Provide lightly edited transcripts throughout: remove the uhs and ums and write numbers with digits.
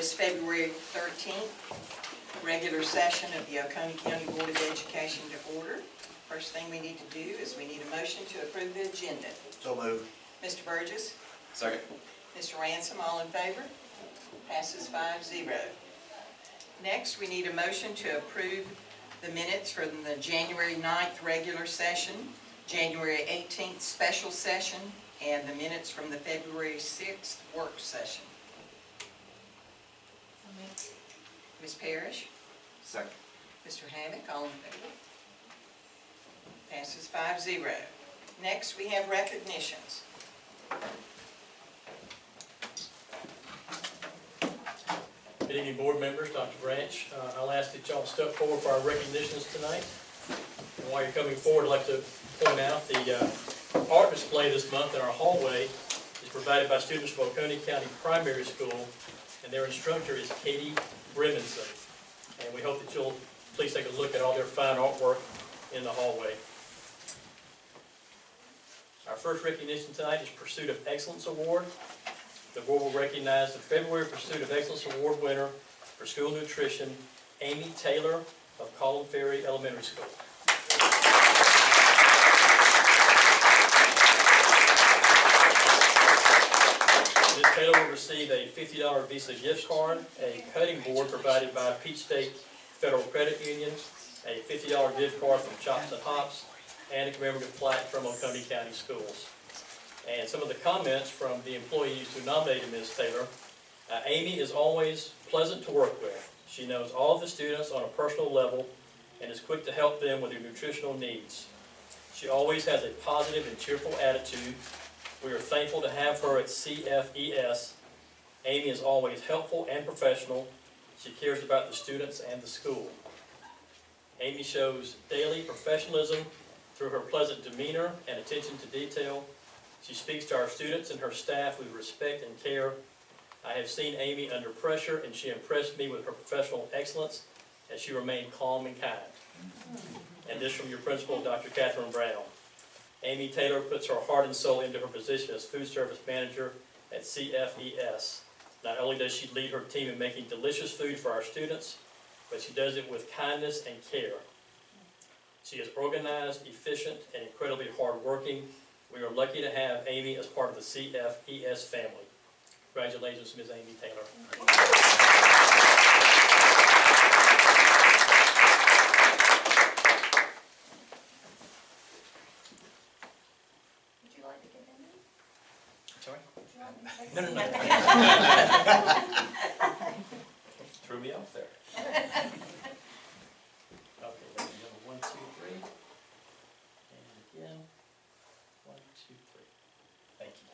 this February 13th regular session of the Oconee County Board of Education to order. First thing we need to do is we need a motion to approve the agenda. So moved. Mr. Burgess? Second. Mr. Ransom, all in favor? Passes 5-0. Next, we need a motion to approve the minutes from the January 9th regular session, January 18th special session, and the minutes from the February 6th work session. Ms. Parrish? Second. Mr. Hammack, all in favor? Passes 5-0. Next, we have recognitions. Good evening, board members, Dr. Branch. I'll ask that y'all step forward for our recognitions tonight. And while you're coming forward, I'd like to point out the art display this month in our hallway is provided by students from Oconee County Primary School, and their instructor is Katie Bremenson. And we hope that you'll please take a look at all their fine artwork in the hallway. Our first recognition tonight is Pursuit of Excellence Award. The award will recognize the February Pursuit of Excellence Award winner for school nutrition, Amy Taylor of Collin Ferry Elementary School. Ms. Taylor will receive a $50 Visa gift card, a cutting board provided by Peach State Federal Credit Union, a $50 gift card from Chops and Hops, and a commemorative plaque from Oconee County Schools. And some of the comments from the employees who nominated Ms. Taylor. Amy is always pleasant to work with. She knows all of the students on a personal level and is quick to help them with their nutritional needs. She always has a positive and cheerful attitude. We are thankful to have her at CFES. Amy is always helpful and professional. She cares about the students and the school. Amy shows daily professionalism through her pleasant demeanor and attention to detail. She speaks to our students and her staff with respect and care. I have seen Amy under pressure, and she impressed me with her professional excellence as she remained calm and kind. And this from your principal, Dr. Catherine Brown. Amy Taylor puts her heart and soul into her position as food service manager at CFES. Not only does she lead her team in making delicious food for our students, but she does it with kindness and care. She is organized, efficient, and incredibly hardworking. We are lucky to have Amy as part of the CFES family. Congratulations, Ms. Amy Taylor. Would you like to get in there? Sorry? Would you like me to take No, no, it? Threw me off there. Okay, ladies and gentlemen, 1, 2, 3. And again, 1, 2, 3. Thank you.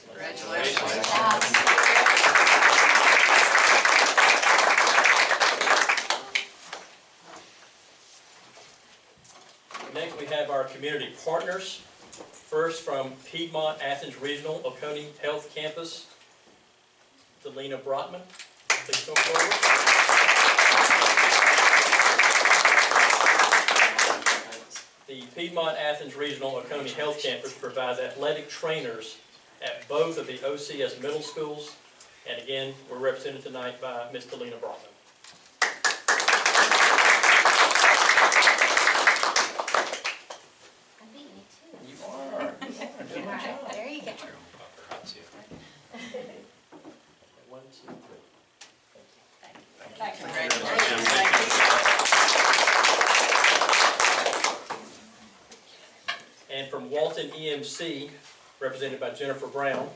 Congratulations. Next, we have our community partners. First, from Piedmont Athens Regional Oconee Health Campus, Delina Brotman. Please come forward. The Piedmont Athens Regional Oconee Health Campus provides athletic trainers at both of the OCS middle schools. And again, we're represented tonight by Ms. Delina Brotman. I beat me too. You are. Good job. There you go. 1, 2, 3. Thank you. Congratulations. Thank you. And from Walton EMC, represented by Jennifer Brown.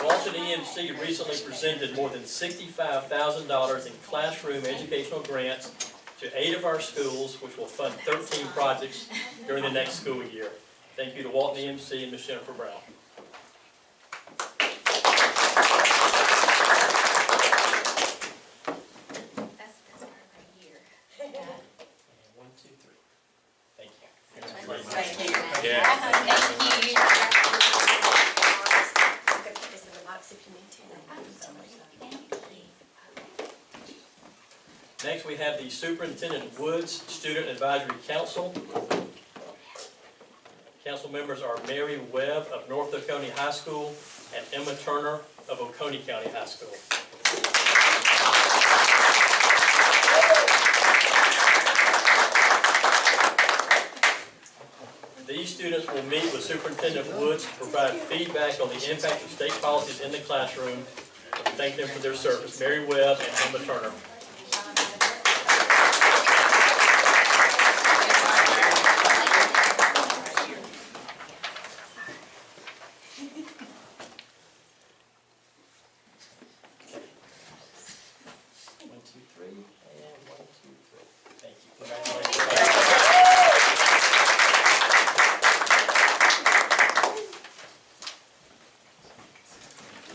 Walton EMC recently presented more than $65,000 in classroom educational grants to 8 of our schools, which will fund 13 projects during the next school year. Thank you to Walton EMC and Ms. Jennifer Brown. That's our year. 1, 2, 3. Thank you. Thank you. Yeah. Thank you. Put this in the box if you need to. Next, we have the Superintendent Woods Student Advisory Council. Council members are Mary Webb of North Oconee High School and Emma Turner of Oconee County High School. These students will meet with Superintendent Woods to provide feedback on the impact of state policies in the classroom. We thank them for their service. Mary Webb and Emma Turner.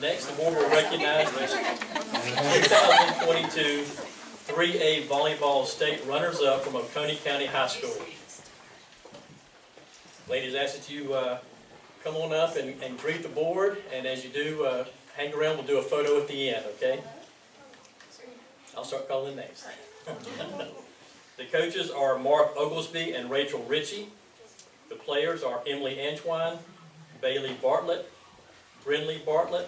Next, the board will recognize the 2022 3A volleyball state runners-up from Oconee County High School. Ladies, I ask that you come on up and greet the board, and as you do, hang around, we'll do a photo at the end, okay? I'll start calling names. The coaches are Mark Oglesby and Rachel Ritchie. The players are Emily Antoine, Bailey Bartlett, Brindley Bartlett,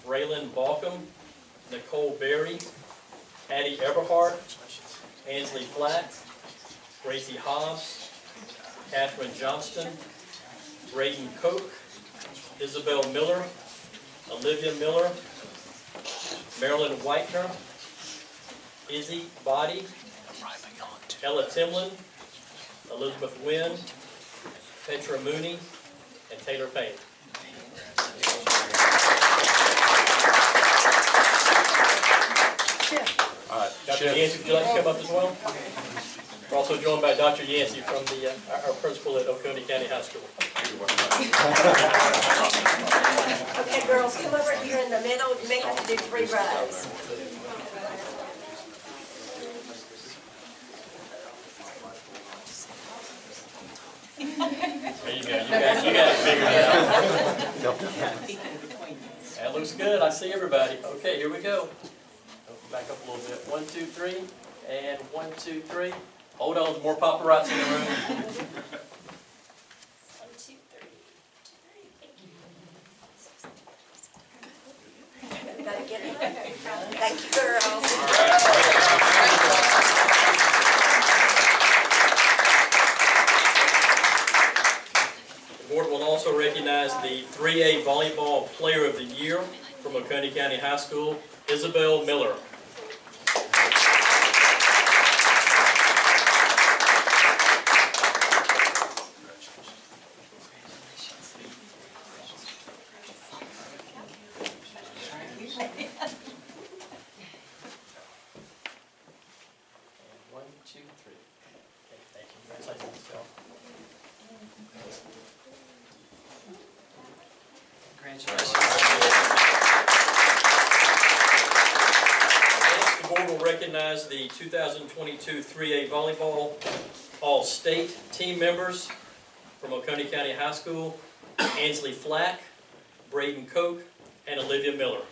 Braylon Balcom, Nicole Berry, Addie Eberhardt, Ansley Flack, Gracie Hobbs, Catherine Johnston, Braden Koch, Isabel Miller, Olivia Miller, Marilyn Whitener, Izzy Body, Ella Timlin, Elizabeth Wynn, Petra Mooney, and Taylor Payne. Dr. Yancey, would you like to come up as well? We're also joined by Dr. Yancey from our principal at Oconee County High School. Okay, girls, come over here in the middle. You may have to do 3 rows. There you go. You got it figured out. That looks good. I see everybody. Okay, here we go. Back up a little bit. 1, 2, 3, and 1, 2, 3. Hold on, there's more paparazzi in the room. 1, 2, 3. Gotta get it. Thank you, girls. The board will also recognize the 3A Volleyball Player of the Year from Oconee County High School, Isabel Miller. Recognize the 2022 3A Volleyball All-State team members from Oconee County High School, Ansley Flack, Braden Koch, and Olivia Miller.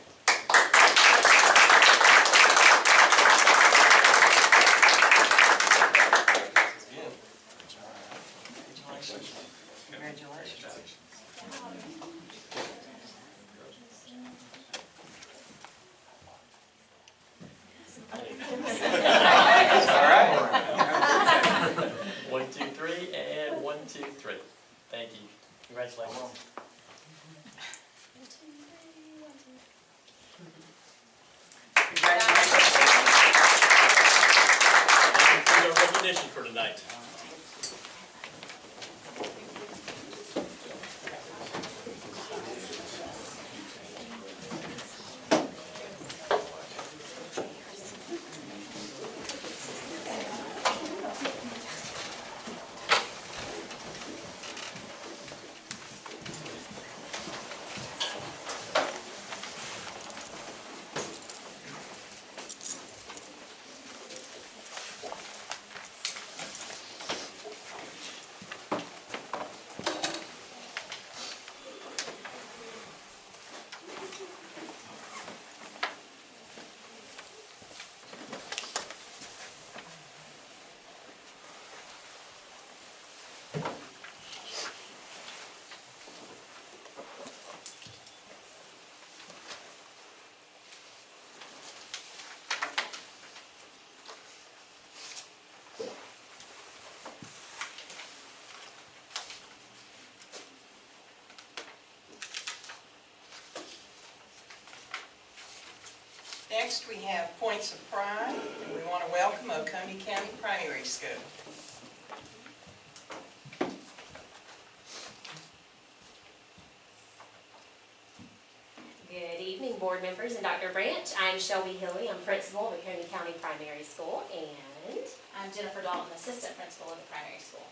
Congratulations. Thank you. Congratulations. Next, we have points of pride, and we want to welcome Oconee County Primary School. Good evening, board members and Dr. Branch. I'm Shelby Hilly. I'm principal of Oconee County Primary School, and I'm Jennifer Dalton, assistant principal of the primary school.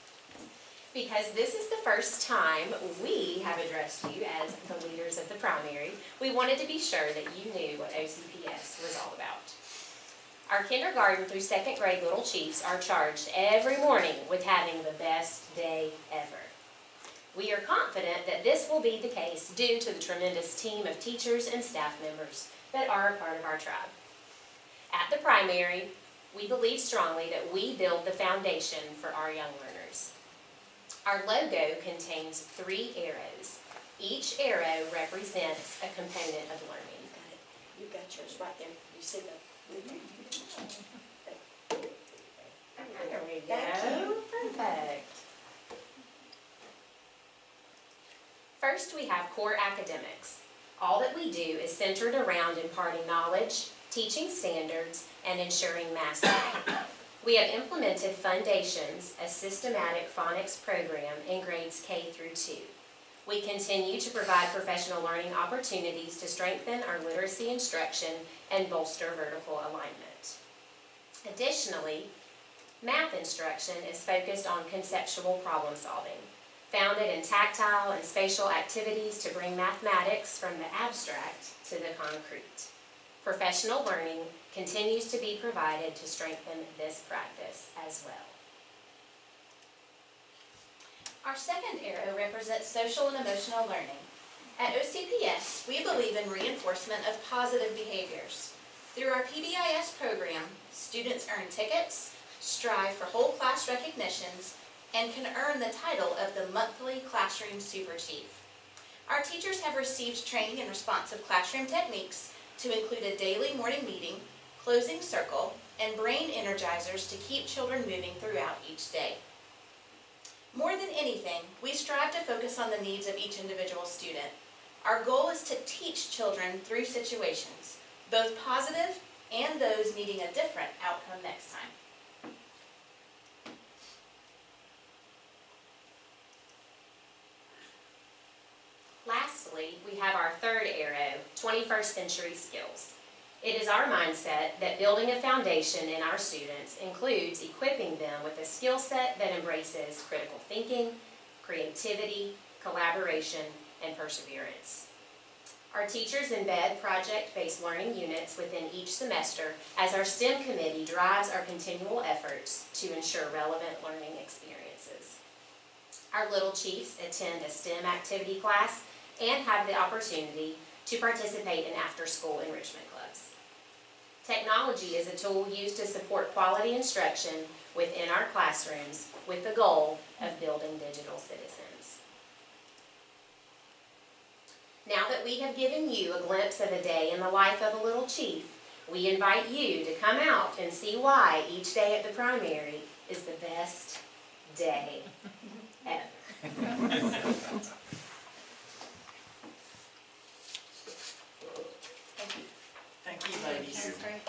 because this is the first time we have addressed you as the leaders of the primary, we wanted to be sure that you knew what OCPS was all about. Our kindergarten through second grade little chiefs are charged every morning with having the best day ever. We are confident that this will be the case due to the tremendous team of teachers and staff members that are a part of our tribe. At the primary, we believe strongly that we build the foundation for our young learners. Our logo contains 3 arrows. Each arrow represents a component of learning. You got yours right there. You see the. There we go. Perfect. First, we have core academics. All that we do is centered around imparting knowledge, teaching standards, and ensuring mastery. We have implemented Foundations, a systematic phonics program in grades K through 2. We continue to provide professional learning opportunities to strengthen our literacy instruction and bolster vertical alignment. Additionally, math instruction is focused on conceptual problem solving, founded in tactile and spatial activities to bring mathematics from the abstract to the concrete. Professional learning continues to be provided to strengthen this practice as well. Our second arrow represents social and emotional learning. At OCPS, we believe in reinforcement of positive behaviors. Through our PBIS program, students earn tickets, strive for whole class recognitions, and can earn the title of the monthly Classroom Super Chief. Our teachers have received training in responsive classroom techniques to include a daily morning meeting, closing circle, and brain energizers to keep children moving throughout each day. More than anything, we strive to focus on the needs of each individual student. Our goal is to teach children through situations, both positive and those needing a different outcome next time. Lastly, we have our third arrow, 21st century skills. It is our mindset that building a foundation in our students includes equipping them with a skill set that embraces critical thinking, creativity, collaboration, and perseverance. Our teachers embed project-based learning units within each semester as our STEM committee drives our continual efforts to ensure relevant learning experiences. Our little chiefs attend a STEM activity class and have the opportunity to participate in after-school enrichment clubs. Technology is a tool used to support quality instruction within our classrooms with the goal of building digital citizens. Now that we have given you a glimpse of a day in the life of a little chief, we invite you to come out and see why each day at the primary is the best day ever. Thank you, ladies. That's great.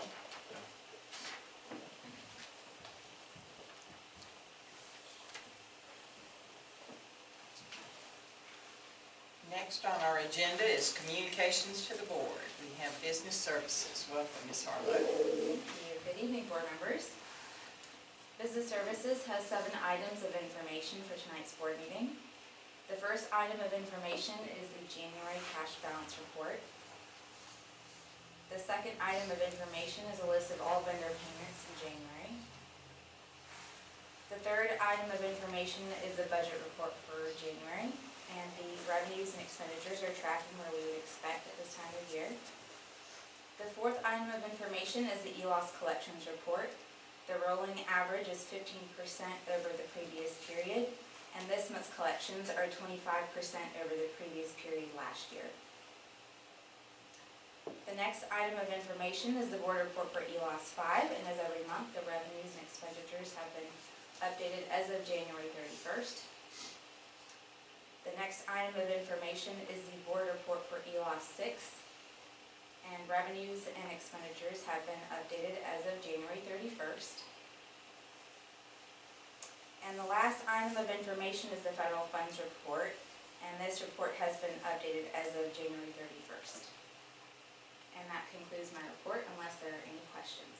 Next on our agenda is communications to the board. We have business services. Welcome, Ms. Harlow. Good evening, board members. Business Services has 7 items of information for tonight's board meeting. The first item of information is the January cash balance report. The second item of information is a list of all vendor payments in January. The third item of information is the budget report for January, and the revenues and expenditures are tracking where we would expect at this time of year. The fourth item of information is the ELOS collections report. The rolling average is 15% over the previous period, and this month's collections are 25% over the previous period last year. The next item of information is the board report for ELOS 5, and as every month, the revenues and expenditures have been updated as of January 31st. The next item of information is the board report for ELOS 6. and revenues and expenditures have been updated as of January 31st. And the last item of information is the federal funds report, and this report has been updated as of January 31st. And that concludes my report, unless there are any questions.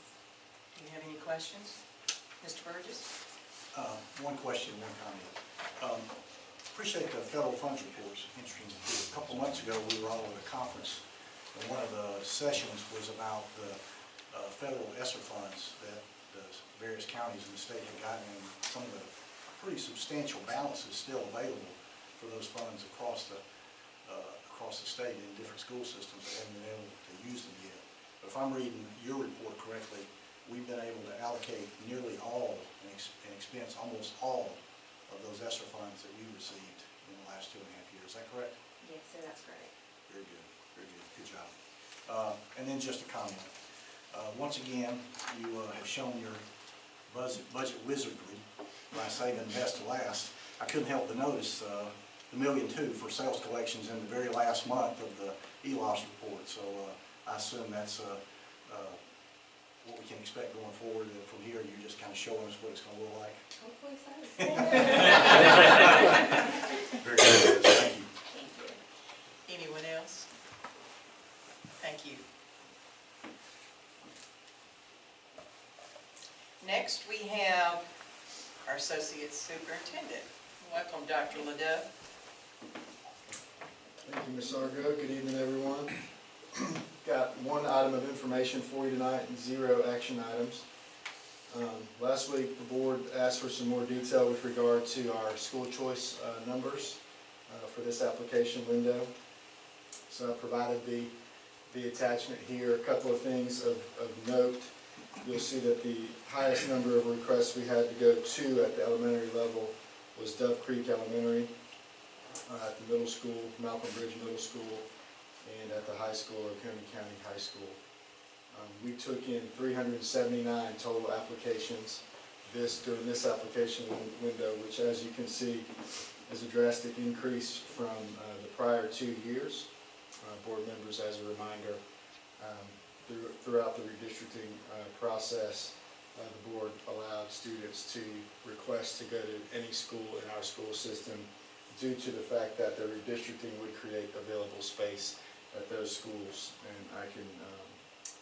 Do you have any questions? Mr. Burgess? One question, one comment. Appreciate the federal funds reports. Interesting. A couple months ago, we were all at a conference, and one of the sessions was about the federal ESSER funds that the various counties in the state have gotten, and some of the pretty substantial balances still available for those funds across the state in different school systems that haven't been able to use them yet. But if I'm reading your report correctly, we've been able to allocate nearly all and expense almost all of those ESSER funds that we received in the last 2.5 years. Is that correct? Yes, sir, that's correct. Very good, very good. Good job. And then just a comment. Once again, you have shown your budget wizardry by saving best to last. I couldn't help but notice the $1.2 million for sales collections in the very last month of the ELOS report. So I assume that's what we can expect going forward. From here, you're just kind of showing us what it's going to look like. Hopefully so. Very good. Thank you. Thank you. Anyone else? Thank you. Next, we have our Associate Superintendent. Welcome, Dr. Ledoux. Thank you, Ms. Argo. Good evening, everyone. Got one item of information for you tonight and 0 action items. Last week, the board asked for some more detail with regard to our school choice numbers for this application window. So I provided the attachment here. A couple of things of note. You'll see that the highest number of requests we had to go to at the elementary level was Dove Creek Elementary, at the middle school, Malcolm Bridge Middle School, and at the high school, Oconee County High School. We took in 379 total applications during this application window, which, as you can see, is a drastic increase from the prior 2 years. Board members, as a reminder, throughout the redistricting process, the board allowed students to request to go to any school in our school system due to the fact that the redistricting would create available space at those schools. And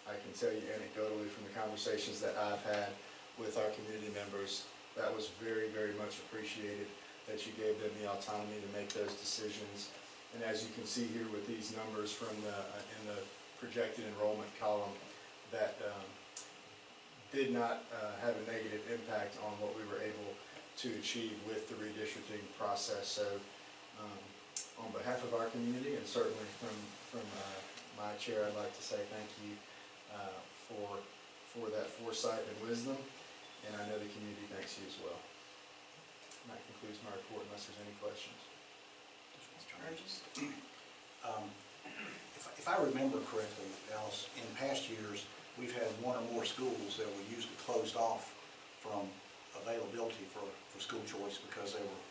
I can tell you anecdotally from the conversations that I've had with our community members, that was very, very much appreciated, that you gave them the autonomy to make those decisions. And as you can see here with these numbers from in the projected enrollment column, that did not have a negative impact on what we were able to achieve with the redistricting process. So on behalf of our community, and certainly from my chair, I'd like to say thank you for that foresight and wisdom, and I know the community thanks you as well. And that concludes my report, unless there's any questions. Mr. Burgess? If I remember correctly, Alice, in past years, we've had one or more schools that were usually closed off from availability for school choice because they were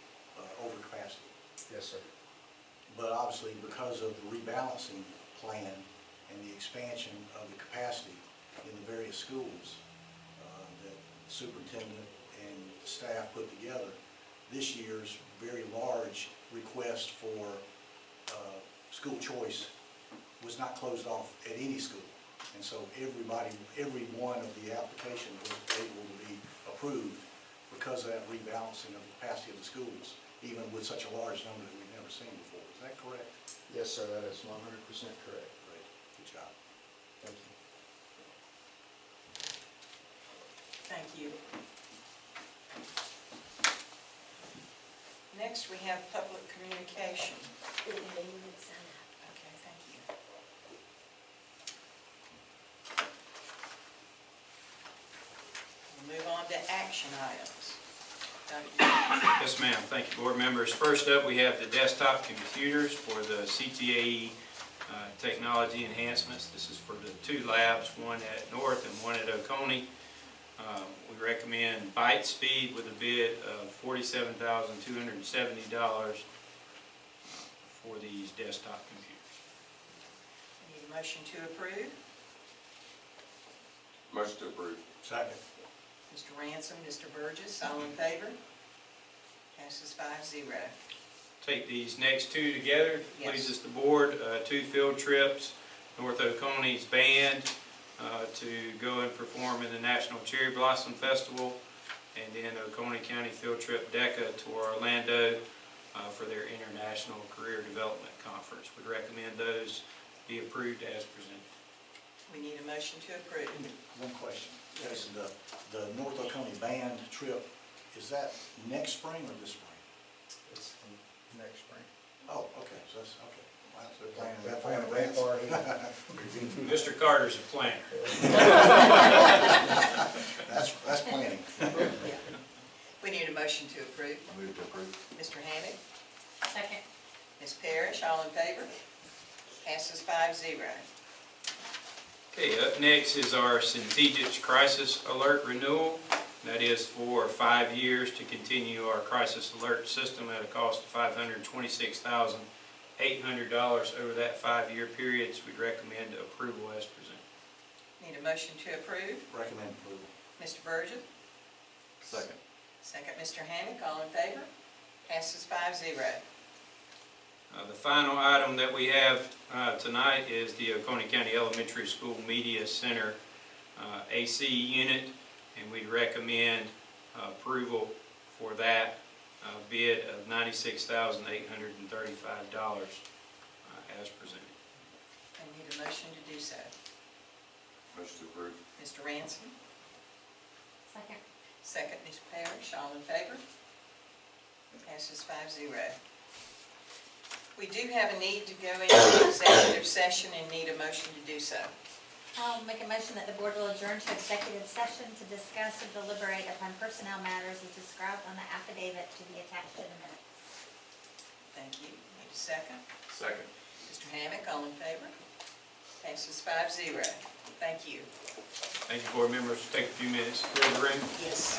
over capacity. Yes, sir. But obviously, because of the rebalancing plan and the expansion of the capacity in the various schools that the superintendent and staff put together, this year's very large request for school choice was not closed off at any school. And so every one of the applications was able to be approved because of that rebalancing of the capacity of the schools, even with such a large number that we've never seen before. Is that correct? Yes, sir, that is 100% correct. Great. Good job. Thank you. Thank you. Next, we have public communication. Okay, thank you. We'll move on to action items. Yes, ma'am. Thank you, board members. First up, we have the desktop computers for the CTAE technology enhancements. This is for the 2 labs, one at North and one at Oconee. We recommend Byte Speed with a bid of $47,270 for these desktop computers. Need a motion to approve? Motion to approve. Second. Mr. Ransom, Mr. Burgess, all in favor? Passes 5-0. Take these next two together, Yes. pleases the board. 2 field trips, North Oconee's band to go and perform in the National Cherry Blossom Festival, and then Oconee County field trip DECA to Orlando for their International Career Development Conference. Would recommend those be approved as presented. We need a motion to approve. One question. Yes, the North Oconee band trip, is that next spring or this spring? It's next spring. Oh, okay, so that's, okay. Wow, so They're planning way advance. far ahead. Mr. Carter's a planner. That's planning. Yeah. We need a motion to approve. Move to approve. Mr. Hammack, Second. Ms. Parrish, all in favor? Passes 5-0. Okay, up next is our Strategic Crisis Alert Renewal. That is for 5 years to continue our crisis alert system at a cost of $526,800 over that 5-year period. So we'd recommend approval as presented. Need a motion to approve. Recommend approval. Mr. Burgess, Second. second Mr. Hammack, all in favor? Passes 5-0. The final item that we have tonight is the Oconee County Elementary School Media Center AC unit, and we recommend approval for that bid of $96,835 as presented. I need a motion to do so. Motion to approve. Mr. Ransom, Second. second Ms. Parrish, all in favor? Passes 5-0. We do have a need to go into executive session and need a motion to do so. I'll make a motion that the board will adjourn to executive session to discuss and deliberate upon personnel matters as described on the affidavit to be attached to the minutes. Thank you. Need a second? Second. Mr. Hammack, all in favor? Passes 5-0. Thank you. Thank you, board members. Take a few minutes to clear the room. Yes.